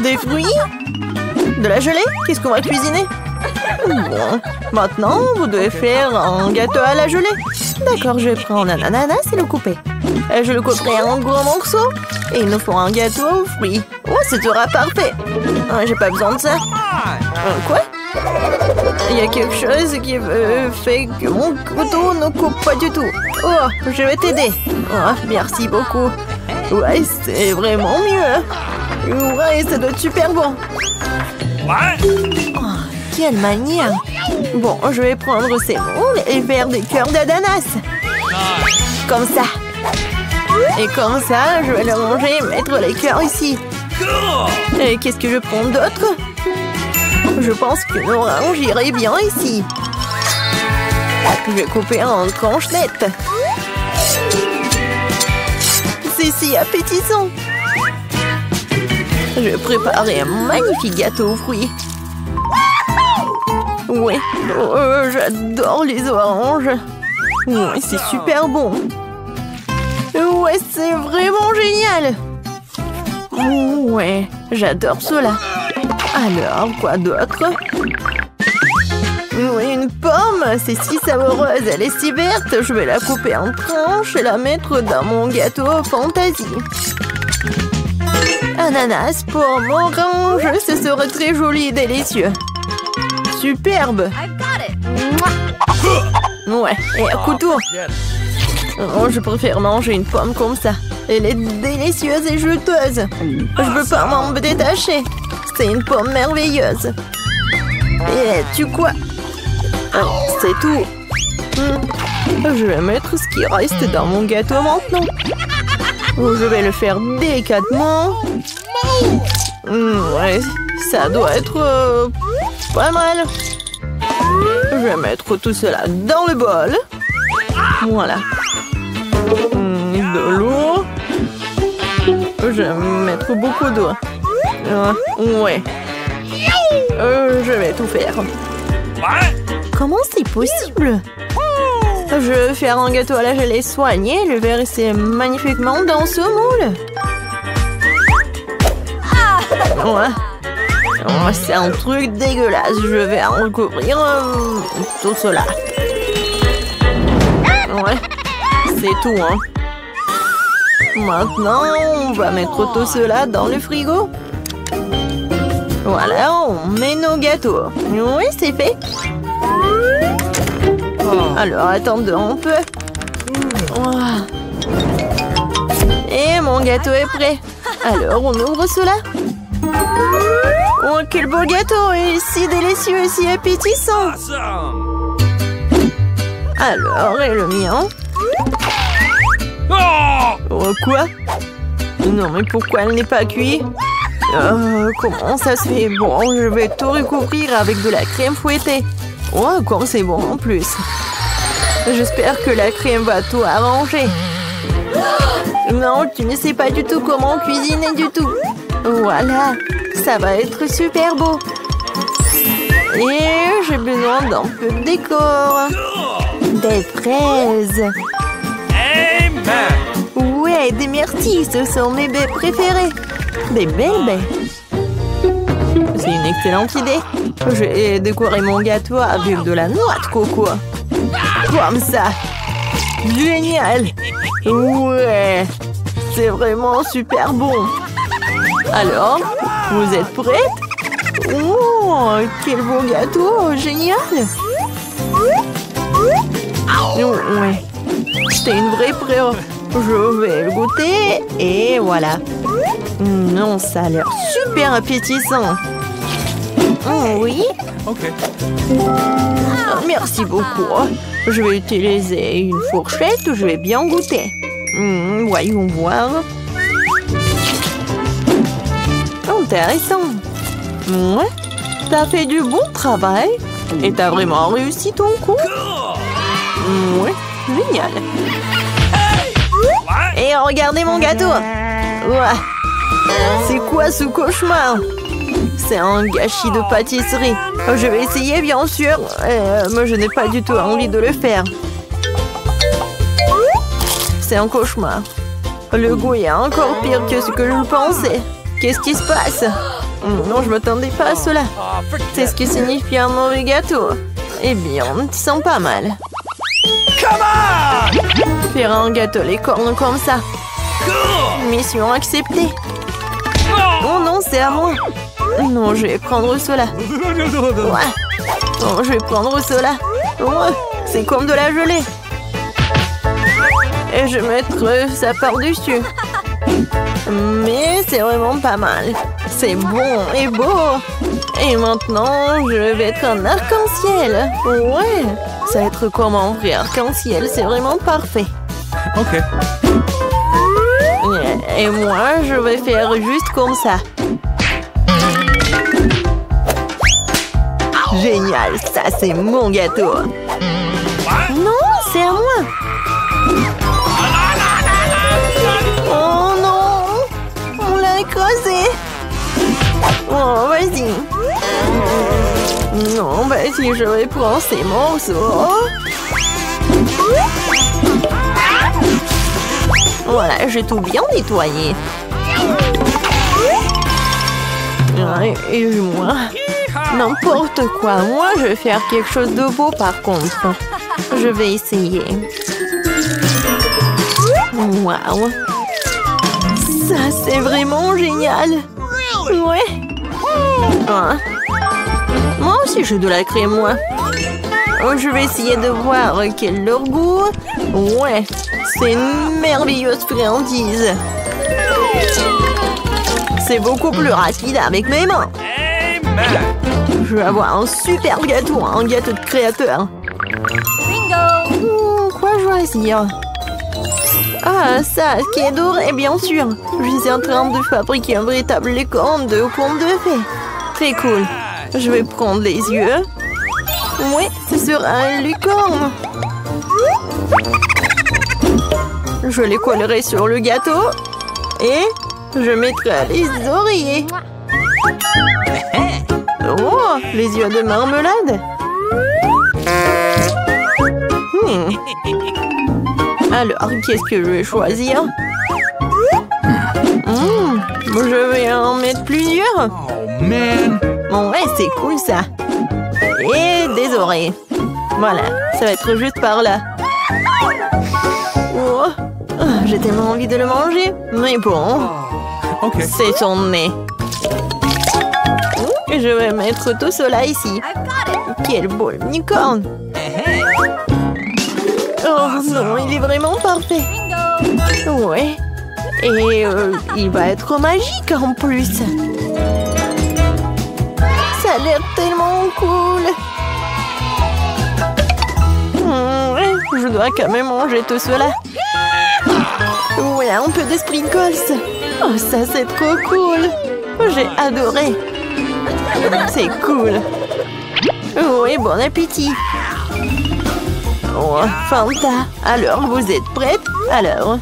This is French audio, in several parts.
Des fruits? De la gelée? Qu'est-ce qu'on va cuisiner? Bon, maintenant, vous devez faire un gâteau à la gelée. D'accord, je vais prendre un ananas et le couper. Je le couperai en gros morceaux. Et il nous faut un gâteau aux fruits. Oh, ce sera parfait. J'ai pas besoin de ça. Quoi? Il y a quelque chose qui fait que mon couteau ne coupe pas du tout. Oh, je vais t'aider. Oh, merci beaucoup. Ouais, c'est vraiment mieux. Ouais, ça doit être super bon. Oh, quelle manière. Bon, je vais prendre ces moules et faire des cœurs d'ananas. Comme ça. Et comme ça, je vais le ranger et mettre les cœurs ici. Et qu'est-ce que je prends d'autre? Je pense qu'une orange irait bien ici. Je vais couper en tranchettes. C'est si appétissant. Je vais préparer un magnifique gâteau aux fruits. Oui, j'adore les oranges. Oui, c'est super bon. Ouais, c'est vraiment génial. Ouais, j'adore cela. Alors, quoi d'autre? Oui, une pomme, c'est si savoureuse, elle est si verte. Je vais la couper en tranches et la mettre dans mon gâteau fantaisie. Ananas, pomme, orange, ce serait très joli et délicieux. Superbe. Ouais, et un couteau. Oh, je préfère manger une pomme comme ça. Elle est délicieuse et juteuse. Je peux pas m'en détacher. C'est une pomme merveilleuse. Et tu quoi? Oh, c'est tout. Je vais mettre ce qui reste dans mon gâteau maintenant. Je vais le faire délicatement. Ouais, ça doit être pas mal. Je vais mettre tout cela dans le bol. Voilà. De l'eau. Je vais mettre beaucoup d'eau. Ouais. Je vais tout faire. Comment c'est possible? Je vais faire un gâteau à la gelée soigné, le verser magnifiquement dans ce moule. Ouais. Oh, c'est un truc dégueulasse. Je vais en recouvrir tout cela. Ouais. C'est tout, hein. Maintenant, on va mettre tout cela dans le frigo. Voilà, on met nos gâteaux. Oui, c'est fait. Alors, attendons un peu. Et mon gâteau est prêt. Alors, on ouvre cela. Oh, quel beau gâteau! Et si délicieux et si appétissant. Alors, et le mien? Oh, quoi? Non, mais pourquoi elle n'est pas cuite? Comment ça se fait? Bon, je vais tout recouvrir avec de la crème fouettée. Oh, comme c'est bon en plus. J'espère que la crème va tout arranger. Non, tu ne sais pas du tout comment cuisiner du tout. Voilà, ça va être super beau. Et j'ai besoin d'un peu de décor. Des fraises. Ouais, des myrtilles, ce sont mes baies préférées. Des belles baies. C'est une excellente idée. Je vais décorer mon gâteau avec de la noix de coco. Comme ça. Génial. Ouais. C'est vraiment super bon. Alors, vous êtes prêtes? Oh, quel beau gâteau. Génial. Ouais. C'est une vraie preuve. Je vais le goûter et voilà. Non, ça a l'air super appétissant. Oui. Ok. Merci beaucoup. Je vais utiliser une fourchette où je vais bien goûter. Voyons voir. Intéressant. Ouais. T'as fait du bon travail. Et t'as vraiment réussi ton coup. Ouais. Génial. Et regardez mon gâteau. Ouais. C'est quoi ce cauchemar? C'est un gâchis de pâtisserie. Je vais essayer, bien sûr. Mais je n'ai pas du tout envie de le faire. C'est un cauchemar. Le goût est encore pire que ce que je pensais. Qu'est-ce qui se passe? Non, je m'attendais pas à cela. C'est ce qui signifie un mauvais gâteau. Eh bien, tu sens pas mal. Faire un gâteau les cornes comme ça. Mission acceptée. Oh non, c'est à moi. Non, je vais prendre cela. Ouais. Non, je vais prendre cela. Ouais. C'est comme de la gelée. Et je vais mettre ça par-dessus. Mais c'est vraiment pas mal. C'est bon et beau. Et maintenant, je vais être un arc-en-ciel. Ouais. Ça va être comme un vrai arc-en-ciel. C'est vraiment parfait. Ok. Et moi, je vais faire juste comme ça. Génial, ça c'est mon gâteau. Non, c'est à moi. Oh non, on l'a écrasé. Oh, vas-y. Non, vas-y, je vais prendre ces morceaux. Voilà, j'ai tout bien nettoyé. Et moi, n'importe quoi. Moi, je vais faire quelque chose de beau par contre. Je vais essayer. Waouh. Ça, c'est vraiment génial. Ouais. Ah. Moi aussi, j'ai de la crème, moi. Je vais essayer de voir quel leur goût. Ouais, c'est une merveilleuse friandise. C'est beaucoup plus rapide avec mes mains. Je vais avoir un super gâteau, un gâteau de créateur. Quoi choisir? Ah, ça, qui est doré, bien sûr. Je suis en train de fabriquer un véritable licorne de conte de fées. Très cool. Je vais prendre les yeux. Oui, ce sera un licorne. Je les collerai sur le gâteau. Et je mettrai les oreillers. Oh, les yeux de marmelade. Alors, qu'est-ce que je vais choisir? Je vais en mettre plusieurs. Oh, man. Ouais, c'est cool ça. Et des oreilles. Voilà, ça va être juste par là. Oh, j'ai tellement envie de le manger. Mais bon, Okay. c'est son nez. Et je vais mettre tout cela ici. Quel beau licorne. Oh non, il est vraiment parfait. Ouais. Et il va être magique en plus. Ça a l'air tellement cool. Je dois quand même manger tout cela. Ouais, un peu de sprinkles. Oh, ça c'est trop cool. J'ai adoré. C'est cool. Oui, bon appétit. Oh, Fanta. Alors, vous êtes prête? Alors.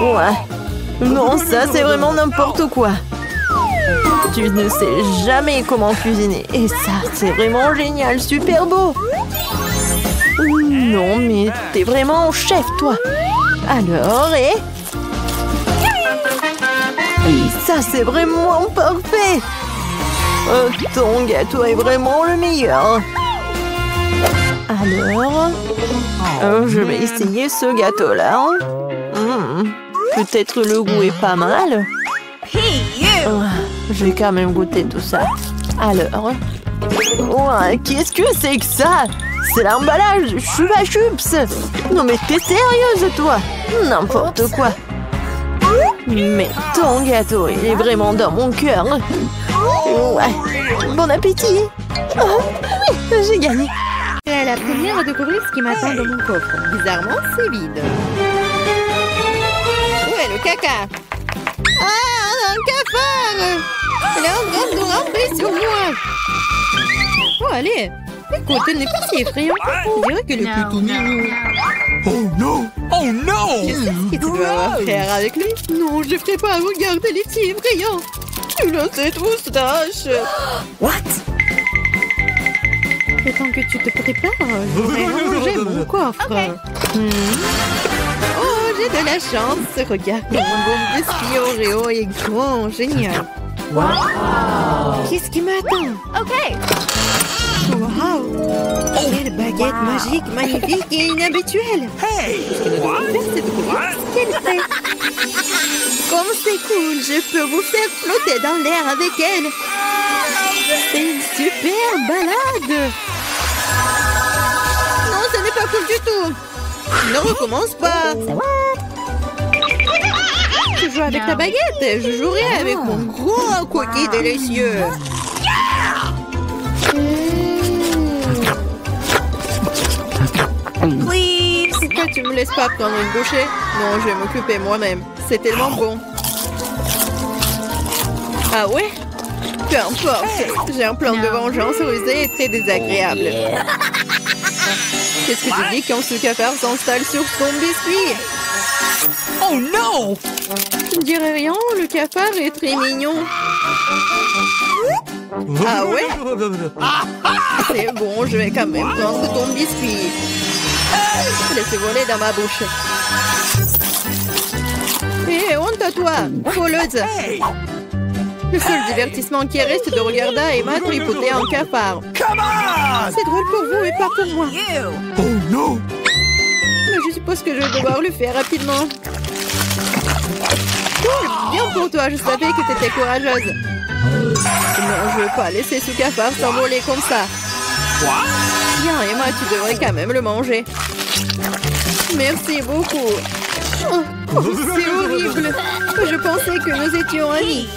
Ouais. Non, ça c'est vraiment n'importe quoi. Tu ne sais jamais comment cuisiner. Et ça, c'est vraiment génial, super beau. Non, mais t'es vraiment un chef, toi. Alors, et ça, c'est vraiment parfait. Ton gâteau est vraiment le meilleur. Alors, je vais essayer ce gâteau-là. Peut-être le goût est pas mal. Je vais quand même goûter tout ça. Alors, qu'est-ce que c'est que ça? C'est l'emballage Chupa Chups. Non mais t'es sérieuse toi? N'importe quoi. Mais ton gâteau, il est vraiment dans mon cœur. Ouais. Bon appétit. Oh, oui, j'ai gagné. C'est la première à découvrir ce qui m'attend dans mon coffre. Bizarrement, c'est vide. Où est le caca? Ah, un cafard! Elle est en train de rentrer sur moi. Oh, allez. Écoute, elle n'est pas si effrayante. Je dirais que le petit Ninou. Oh non! Oh non! Qu'est-ce que tu dois faire avec lui? Non, je ne ferai pas. Regarde, elle est si effrayante. Tu as cette moustache. What? Le temps que tu te prépares, je vais ranger mon coffre. Oh, j'ai de la chance. Regarde, mon bon biscuit Oreo est grand. Génial. Qu'est-ce qui m'attend? Okay. Wow! Quelle baguette magique, magnifique et inhabituelle! Hey! C'est de quoi? Quelle fête! Comme c'est cool! Je peux vous faire flotter dans l'air avec elle! C'est une super balade! Non, ce n'est pas cool du tout! Ne recommence pas! Je joue avec la baguette! Je jouerai avec mon gros cookie délicieux! Please. Pourquoi tu me laisses pas prendre une bouchée? Non, je vais m'occuper moi-même. C'est tellement bon. Ah ouais? Peu importe. J'ai un plan de vengeance rusé et très désagréable. Qu'est-ce que tu dis quand ce cafard s'installe sur ton biscuit? Oh no! Je ne dirais rien, le cafard est très mignon. Ah ouais? C'est bon, je vais quand même prendre ton biscuit. Laisse voler dans ma bouche. Hé, honte à toi, voleuse! Le seul divertissement qui reste de regarder Emma tripoter un cafard. Come on! C'est drôle pour vous et pas pour moi. Oh no! Mais je suppose que je vais devoir le faire rapidement. Cool, bien pour toi, je savais que tu étais courageuse. Non, je veux pas laisser ce cafard s'envoler comme ça. Bien, Emma, tu devrais quand même le manger. Merci beaucoup. Oh, c'est horrible. Je pensais que nous étions amis.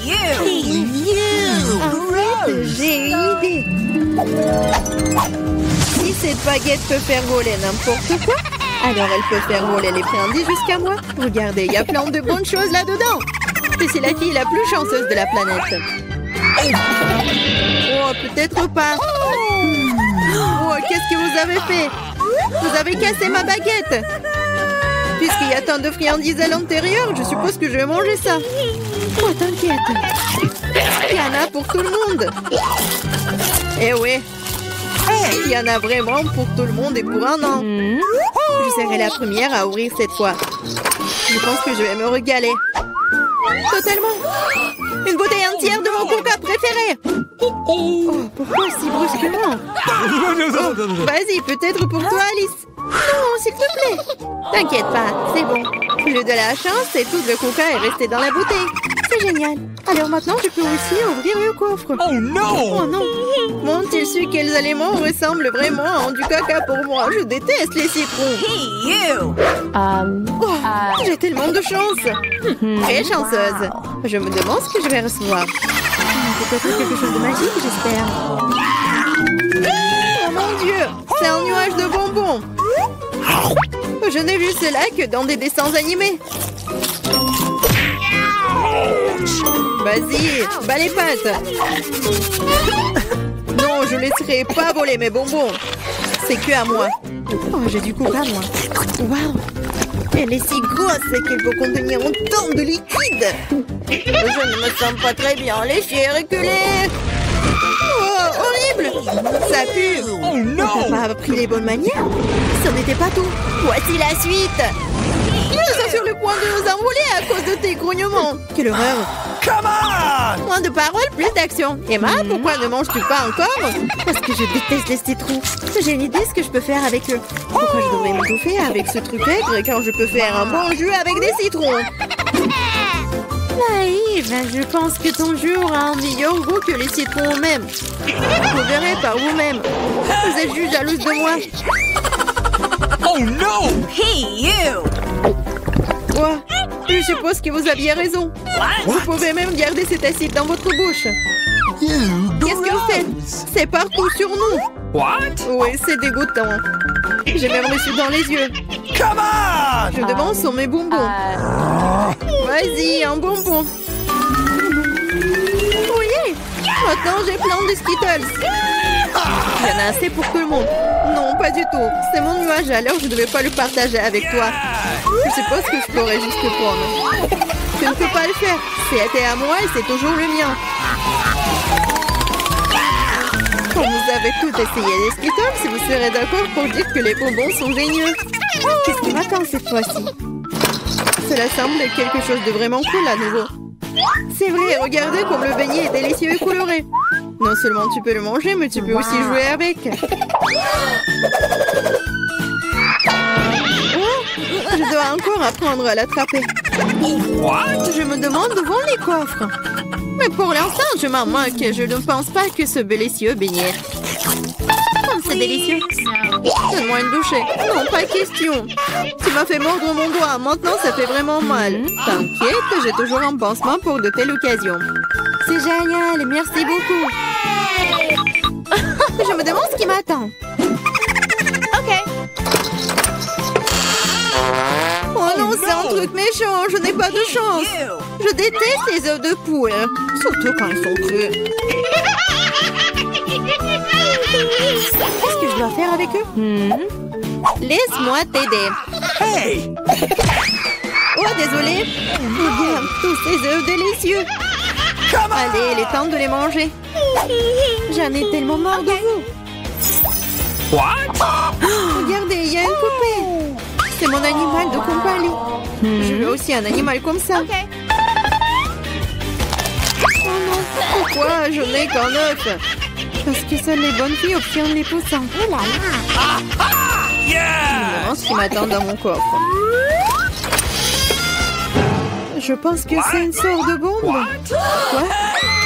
Arrête, j'ai une idée. Si cette baguette peut faire voler n'importe quoi, alors elle peut faire voler les friandises jusqu'à moi. Regardez, il y a plein de bonnes choses là-dedans. Je suis la fille la plus chanceuse de la planète. Oh, peut-être pas. Oh, qu'est-ce que vous avez fait? Vous avez cassé ma baguette. Puisqu'il y a tant de friandises à l'intérieur, je suppose que je vais manger ça. Oh, t'inquiète. Il y en a pour tout le monde. Eh oui. Il y en a vraiment pour tout le monde et pour un an. Je serai la première à ouvrir cette fois. Je pense que je vais me régaler. Totalement. Une bouteille entière de mon coca préféré. Oh, pourquoi si brusquement? Oh, vas-y, peut-être pour toi, Alice. Non, s'il te plaît. T'inquiète pas, c'est bon. J'ai eu de la chance et tout le coca est resté dans la bouteille. C'est génial. Alors maintenant, je peux aussi ouvrir le coffre. Oh no! Oh non. M'ont-ils su quels aliments ressemblent vraiment à du caca pour moi? Je déteste les citrons. Oh, j'ai tellement de chance. Très chanceuse. Je me demande ce que je vais recevoir. Peut-être quelque chose de magique, j'espère. Oh mon Dieu, c'est un nuage de bonbons. Je n'ai vu cela que dans des dessins animés. Vas-y, bats les pattes. Non, je laisserai pas voler mes bonbons. C'est que à moi. Oh, j'ai du coca, moi. Waouh. Elle est si grosse qu'elle peut contenir autant de liquide. Je ne me sens pas très bien. Les chiens reculés. Oh, horrible. Ça pue. Oh no! T'as pas appris les bonnes manières? Ça n'était pas tout. Voici la suite. Nous sommes sur le point de nous envoler à cause de tes grognements. Quelle horreur. Come on! Moins de paroles, plus d'action. Emma, pourquoi ne manges-tu pas encore? Parce que je déteste les citrons. J'ai une idée ce que je peux faire avec eux. Pourquoi je devrais m'étouffer avec ce truc aigre quand je peux faire un bon jus avec des citrons? Naïve, je pense que ton jus aura un meilleur goût que les citrons eux-mêmes. Vous verrez par vous-même. Vous êtes juste jalouse de moi. Oh no! Quoi? Je suppose que vous aviez raison. Vous pouvez même garder cet acide dans votre bouche. Qu'est-ce que vous faites? C'est partout sur nous. What? Oui, c'est dégoûtant. J'ai même reçu dans les yeux. Come on! Je devance sur mes bonbons. Vas-y, un bonbon. Oui, maintenant j'ai plein de Skittles. Il y en a assez pour tout le monde. Non, pas du tout. C'est mon nuage, alors je ne devais pas le partager avec toi. Je suppose que je pourrais juste le prendre. Je ne peux pas le faire. C'était à moi et c'est toujours le mien. Quand vous avez tout essayé des Skittles, vous serez d'accord pour dire que les bonbons sont géniaux. Qu'est-ce qui m'attend cette fois-ci? Cela semble quelque chose de vraiment cool à nouveau. C'est vrai, regardez comme le beignet est délicieux et coloré. Non seulement tu peux le manger, mais tu peux aussi jouer avec. Oh, je dois encore apprendre à l'attraper. Je me demande où vont les coffres. Mais pour l'instant, je m'en moque. Je ne pense pas que ce délicieux beignet. Oh, c'est délicieux. Donne-moi une bouchée. Non, pas question. Tu m'as fait mordre mon doigt. Maintenant, ça fait vraiment mal. T'inquiète, j'ai toujours un pansement pour de telles occasions. C'est génial. Merci beaucoup. Je me demande ce qui m'attend. Ok. Oh non, c'est un truc méchant. Je n'ai pas de chance. Je déteste les œufs de poule. Surtout quand ils sont crus. Qu'est-ce que je dois faire avec eux? Laisse-moi t'aider. Hey! Oh, désolé. Regarde tous ces œufs délicieux. Allez, il est temps de les manger. J'en ai tellement marre de vous. What? Regardez, il y a une poupée. C'est mon animal de compagnie. Je veux aussi un animal comme ça. Oh non, pourquoi je n'ai qu'un œuf? Parce que seules les bonnes filles obtiennent les poussins. Oh là là. Yeah! Je me demande ce qui m'attend dans mon coffre. Je pense que c'est une sorte de bombe. Quoi?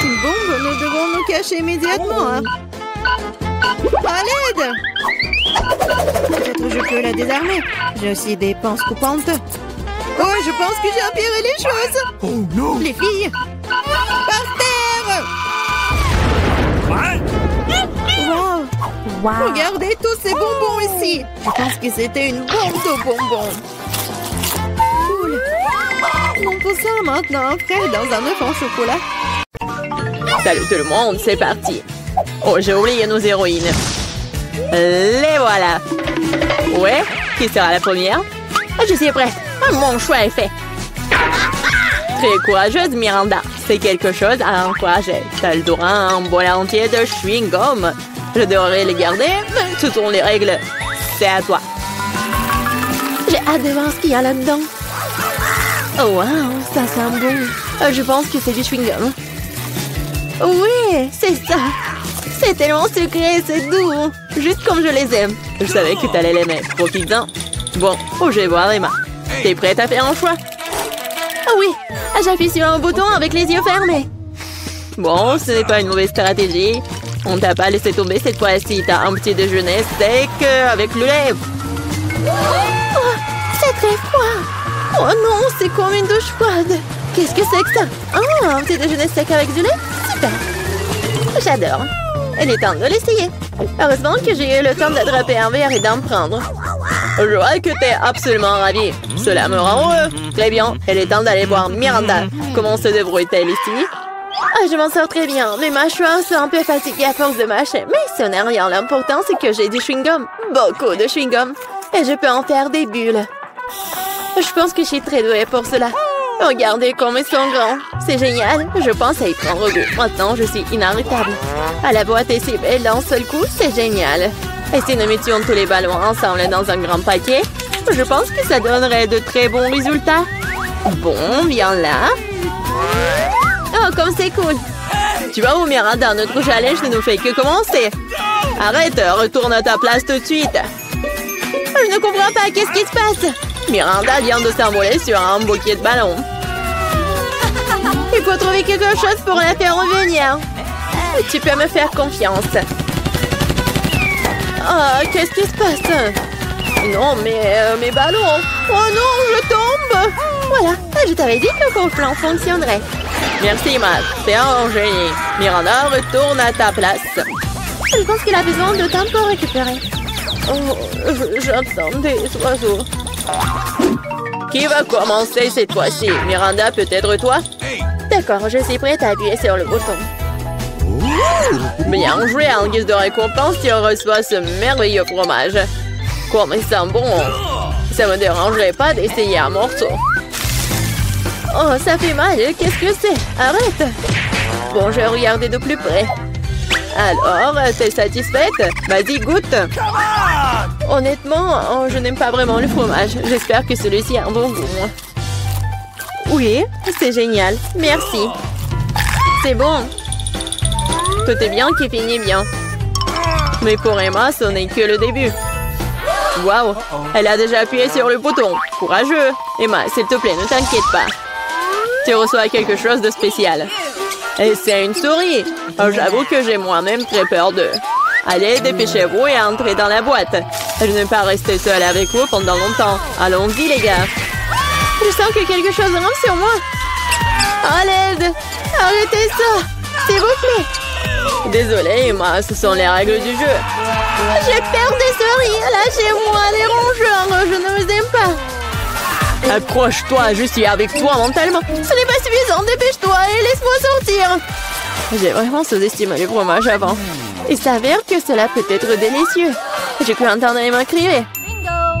Une bombe? Nous devons nous cacher immédiatement. Hein? À l'aide! Peut-être je peux la désarmer. J'ai aussi des pinces coupantes. Oh, je pense que j'ai empiré les choses. Oh non! Les filles! Par terre! What? Wow! Regardez tous ces bonbons ici! Je pense que c'était une bombe de bonbons. Cool! Mon poussin maintenant, frère, dans un œuf en chocolat. Salut tout le monde, c'est parti. Oh, j'ai oublié nos héroïnes. Les voilà. Ouais, qui sera la première? Je suis prête. Mon choix est fait. Très courageuse, Miranda. C'est quelque chose à encourager. T'as le droit à un bol entier de chewing-gum. Je devrais les garder, mais ce sont les règles. C'est à toi. J'ai hâte de voir ce qu'il y a là-dedans. Oh wow, ça sent bon. Je pense que c'est du chewing-gum. Oui, c'est ça. C'est tellement sucré, c'est doux. Juste comme je les aime. Je savais que t'allais l'aimer. Profites-en. Bon, je vais voir Emma. T'es prête à faire un choix? Ah oui, j'appuie sur un bouton avec les yeux fermés. Bon, ce n'est pas une mauvaise stratégie. On t'a pas laissé tomber cette fois-ci. T'as un petit déjeuner sec avec le lait. Oh, c'est très froid. Oh non, c'est comme une douche froide. Qu'est-ce que c'est que ça? Oh, un petit déjeuner sec avec du lait? Super. J'adore. Il est temps de l'essayer. Heureusement que j'ai eu le temps d'attraper un verre et d'en prendre. Je vois que t'es absolument ravie. Cela me rend heureux. Très bien, il est temps d'aller voir Miranda. Comment se débrouille-t-elle ici? Je m'en sors très bien. Mes mâchoires sont un peu fatiguées à force de mâcher. Mais ce n'est rien. L'important, c'est que j'ai du chewing-gum. Beaucoup de chewing-gum. Et je peux en faire des bulles. Je pense que je suis très douée pour cela. Regardez comme ils sont grands. C'est génial. Je pense à y prendre goût. Maintenant, je suis inarrêtable. La boîte est si belle d'un seul coup, c'est génial. Et si nous mettions tous les ballons ensemble dans un grand paquet, je pense que ça donnerait de très bons résultats. Bon, viens là. Oh, comme c'est cool. Tu vois où, Miranda, notre challenge ne nous fait que commencer. Arrête, retourne à ta place tout de suite. Je ne comprends pas, qu'est-ce qui se passe? Miranda vient de s'envoler sur un bouquet de ballons. Il faut trouver quelque chose pour la faire revenir. Tu peux me faire confiance. Oh, qu'est-ce qui se passe? Non, mais mes ballons. Oh non, je tombe. Voilà, je t'avais dit que mon plan fonctionnerait. Merci, Matt. T'es un génie. Miranda, retourne à ta place. Je pense qu'il a besoin de temps pour récupérer. Oh, j'entends des oiseaux. Qui va commencer cette fois-ci? Miranda, peut-être toi? D'accord, je suis prête à appuyer sur le bouton. Bien joué, en guise de récompense, tu reçois ce merveilleux fromage. Comme il sent bon. Ça me dérangerait pas d'essayer un morceau. Oh, ça fait mal, qu'est-ce que c'est? Arrête! Bon, je vais regarder de plus près. Alors, t'es satisfaite? Vas-y, goûte! Honnêtement, je n'aime pas vraiment le fromage. J'espère que celui-ci a un bon goût. Oui, c'est génial. Merci. C'est bon. Tout est bien qui finit bien. Mais pour Emma, ce n'est que le début. Waouh, elle a déjà appuyé sur le bouton. Courageux. Emma, s'il te plaît, ne t'inquiète pas. Tu reçois quelque chose de spécial. Et c'est une souris. Oh, j'avoue que j'ai moi-même très peur d'eux. Allez, dépêchez-vous et entrez dans la boîte. Je ne vais pas rester seule avec vous pendant longtemps. Allons-y, les gars. Je sens que quelque chose rentre sur moi. À l'aide. Arrêtez ça, s'il vous plaît. Désolée, Emma, ce sont les règles du jeu. J'ai peur des souris. Lâchez-moi, les rongeurs. Je ne vous aime pas. Accroche-toi, je suis avec toi mentalement. Ce n'est pas suffisant, dépêche-toi et laisse-moi sortir. J'ai vraiment sous-estimé le fromage avant. Il s'avère que cela peut être délicieux. J'ai cru entendre Emma crier.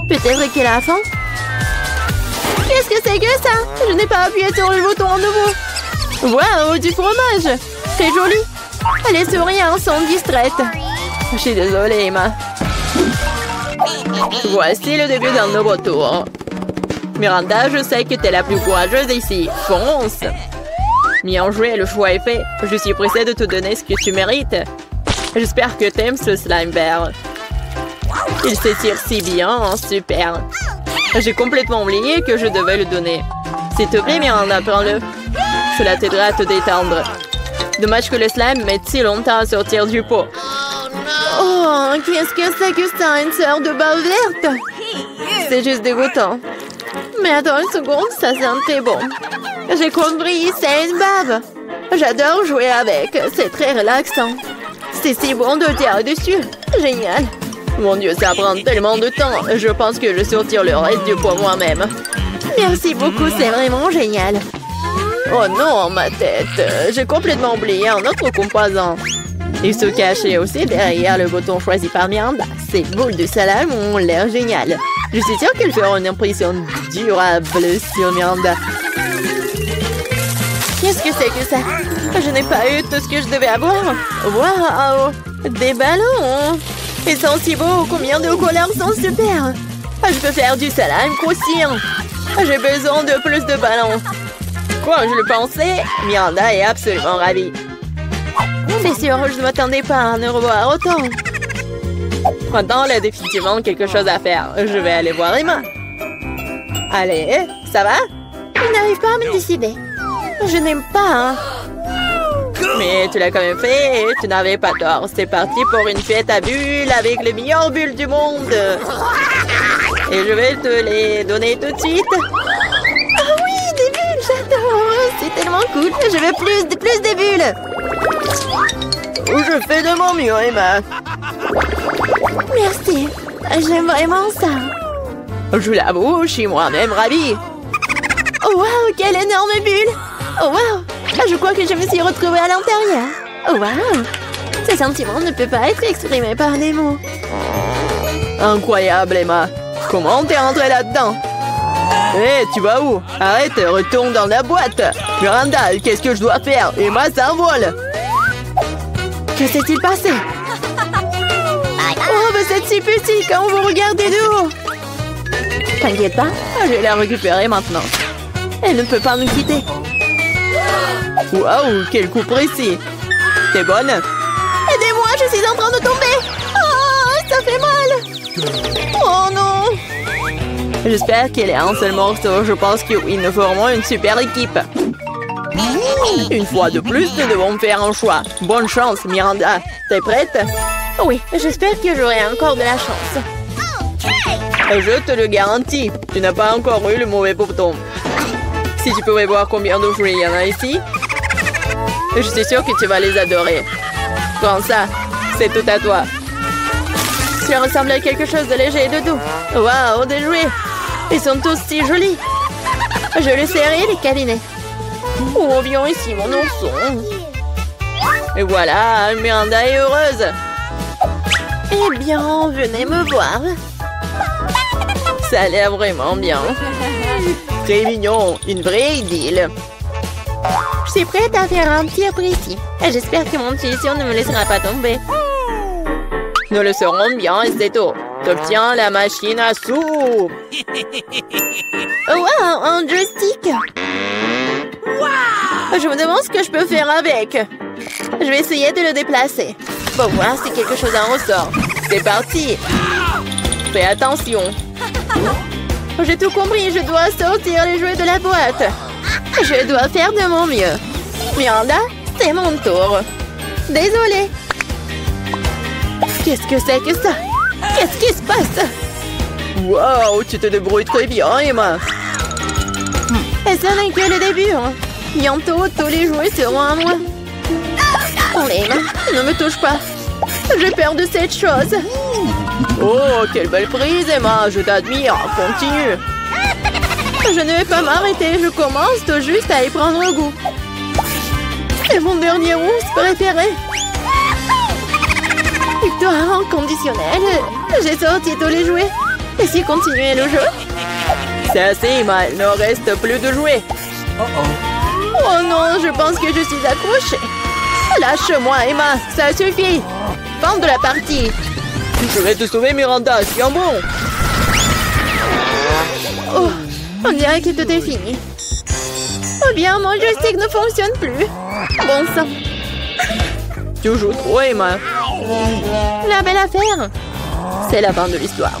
Peut-être qu'elle a faim. Qu'est-ce que c'est que ça? Je n'ai pas appuyé sur le bouton à nouveau. Waouh, du fromage. C'est joli. Les souris sont distraites. Je suis désolée, Emma. Voici le début d'un nouveau tour. Miranda, je sais que t'es la plus courageuse ici. Fonce! Bien joué, le choix est fait. Je suis pressée de te donner ce que tu mérites. J'espère que t'aimes ce slime vert. Il s'étire si bien, super. J'ai complètement oublié que je devais le donner. S'il te plaît, Miranda, prends-le. Cela t'aidera à te détendre. Dommage que le slime mette si longtemps à sortir du pot. Oh, qu'est-ce que c'est que ça, une sorte de bave verte? C'est juste dégoûtant. Mais attends une seconde, ça sent très bon. J'ai compris, c'est une bave. J'adore jouer avec, c'est très relaxant. C'est si bon de tirer dessus. Génial. Mon Dieu, ça prend tellement de temps. Je pense que je sortir le reste du pot moi-même. Merci beaucoup, c'est vraiment génial. Oh non, ma tête. J'ai complètement oublié un autre composant. Il se cachait aussi derrière le bouton choisi par Miranda. Ces boules de salade ont l'air géniales. Je suis sûre qu'elles feront une impression durable sur Miranda. Qu'est-ce que c'est que ça? Je n'ai pas eu tout ce que je devais avoir. Waouh! Des ballons! Ils sont si beaux, combien de couleurs sont super! Je peux faire du slime croustillant. J'ai besoin de plus de ballons. Quoi, je le pensais? Miranda est absolument ravie. C'est sûr, je ne m'attendais pas à en revoir autant. Maintenant, il y a définitivement quelque chose à faire. Je vais aller voir Emma. Allez, ça va? Je n'arrive pas à me décider. Je n'aime pas, hein. Mais tu l'as quand même fait et tu n'avais pas tort. C'est parti pour une fête à bulles avec les meilleures bulles du monde. Et je vais te les donner tout de suite. Ah oui, des bulles, j'adore. C'est tellement cool. Je veux plus de bulles. Je fais de mon mieux, Emma. Merci. J'aime vraiment ça. Je l'avoue, je suis moi-même ravie. Oh, wow, quelle énorme bulle. Oh, wow. Je crois que je me suis retrouvée à l'intérieur. Oh, wow. Ce sentiment ne peut pas être exprimé par des mots. Incroyable, Emma. Comment t'es rentrée là-dedans? Hé, tu vas où? Arrête, retourne dans la boîte. Miranda, qu'est-ce que je dois faire? Emma s'envole. Que s'est-il passé? Oh, vous êtes si petit quand vous regardez de haut. T'inquiète pas, je vais la récupérer maintenant. Elle ne peut pas nous quitter. Waouh, quel coup précis. T'es bonne? Aidez-moi, je suis en train de tomber. Oh, ça fait mal. Oh non. J'espère qu'elle est un seul morceau. Je pense que oui, nous formons une super équipe. Une fois de plus, nous devons faire un choix. Bonne chance, Miranda. T'es prête? Oui, j'espère que j'aurai encore de la chance. Je te le garantis, tu n'as pas encore eu le mauvais bouton. Si tu pouvais voir combien de fruits il y en a ici, je suis sûre que tu vas les adorer. Prends ça, c'est tout à toi. Tu ressembles à quelque chose de léger et de doux. Waouh, des jouets. Ils sont tous si jolis. Je le serrai les câliner. Oh, viens ici, mon ourson. Et voilà, Miranda est heureuse. Eh bien, venez me voir. Ça a l'air vraiment bien. Très mignon, une vraie idylle. Je suis prête à faire un tir précis. J'espère que mon intuition ne me laissera pas tomber. Nous le saurons bien et c'est tout. T'obtiens la machine à soupe. Wow, un joystick. Je me demande ce que je peux faire avec. Je vais essayer de le déplacer. Bon, voir si quelque chose en ressort. C'est parti. Fais attention. J'ai tout compris, je dois sortir les jouets de la boîte. Je dois faire de mon mieux. Miranda, c'est mon tour. Désolée. Qu'est-ce que c'est que ça? Qu'est-ce qui se passe? Wow, tu te débrouilles très bien, Emma. Et ça n'est que le début. Bientôt, tous les jouets seront à moi. Oh, Emma, ne me touche pas. J'ai peur de cette chose. Oh, quelle belle prise, Emma. Je t'admire. Continue. Je ne vais pas m'arrêter. Je commence tout juste à y prendre goût. C'est mon dernier rousse préféré. Victoire inconditionnelle. J'ai sorti tous les jouets. Et si continuer le jeu? C'est assez, Emma. Il ne reste plus de jouets. Oh non, je pense que je suis accrochée. Lâche-moi, Emma. Ça suffit. Fin de la partie. Je vais te sauver, Miranda. Tiens bon. Oh, on dirait que tout est fini. Oh bien, mon joystick ne fonctionne plus. Bon sang. Tu joues trop, Emma. La belle affaire. C'est la fin de l'histoire.